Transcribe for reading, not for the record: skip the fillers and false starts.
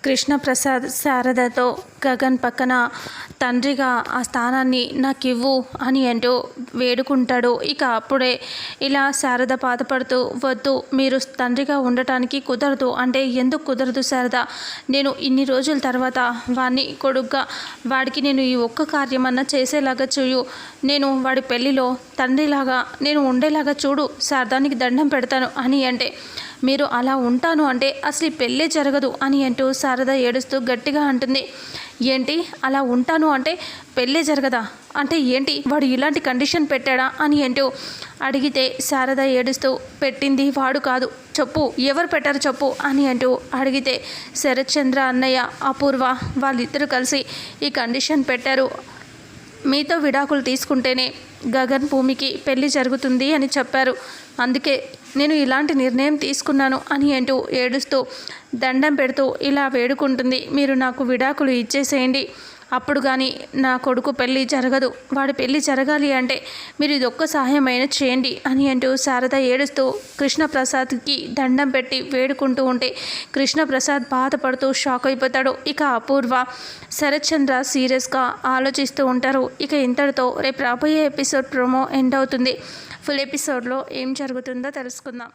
కృష్ణప్రసాద్ శారదతో గగన్ పక్కన తండ్రిగా ఆ స్థానాన్ని నాకివ్వు అని అంటూ వేడుకుంటాడు. ఇక అప్పుడే ఇలా శారద బాధపడుతూ, వద్దు, మీరు తండ్రిగా ఉండటానికి కుదరదు అంటే, ఎందుకు కుదరదు శారద? నేను ఇన్ని రోజుల తర్వాత వాడిని కొడుగ్గా వాడికి నేను ఈ ఒక్క కార్యమన్నా చేసేలాగా చూయు. నేను వాడి పెళ్ళిలో తండ్రిలాగా నేను ఉండేలాగా చూడు, శారదానికి దండం పెడతాను అని అంటే, మీరు అలా ఉంటాను అంటే అసలు ఈ పెళ్ళే జరగదు అని అంటూ శారద ఏడుస్తూ గట్టిగా అంటుంది. ఏంటి అలా ఉంటాను అంటే పెళ్ళే జరగదా అంటే ఏంటి, వాడు ఇలాంటి కండిషన్ పెట్టాడా అని అంటూ అడిగితే, శారద ఏడుస్తూ, పెట్టింది వాడు కాదు, చెప్పు, ఎవరు పెట్టారు చెప్పు అని అంటూ అడిగితే, శరత్చంద్ర అన్నయ్య అపూర్వ వాళ్ళిద్దరూ కలిసి ఈ కండిషన్ పెట్టారు. మీతో విడాకులు తీసుకుంటేనే గగన్ భూమికి పెళ్లి జరుగుతుంది అని చెప్పారు. అందుకే నేను ఇలాంటి నిర్ణయం తీసుకున్నాను అని అంటూ ఏడుస్తూ దండం పెడుతూ ఇలా వేడుకుంటుంది. మీరు నాకు విడాకులు ఇచ్చేసేయండి, అప్పుడు కానీ నా కొడుకు పెళ్ళి జరగదు. వాడి పెళ్ళి జరగాలి అంటే మీరు ఇదొక్క సహాయమైన చేయండి అని అంటూ శారద ఏడుస్తూ కృష్ణప్రసాద్కి దండం పెట్టి వేడుకుంటూ ఉంటే, కృష్ణప్రసాద్ బాధపడుతూ షాక్ అయిపోతాడు. ఇక అపూర్వ శరత్చంద్ర సీరియస్గా ఆలోచిస్తూ ఉంటారు. ఇక ఇంతటితో రేపు రాబోయే ఎపిసోడ్ ప్రోమో ఎండ్ అవుతుంది. ఫుల్ ఎపిసోడ్లో ఏం జరుగుతుందో తెలుసుకుందాం.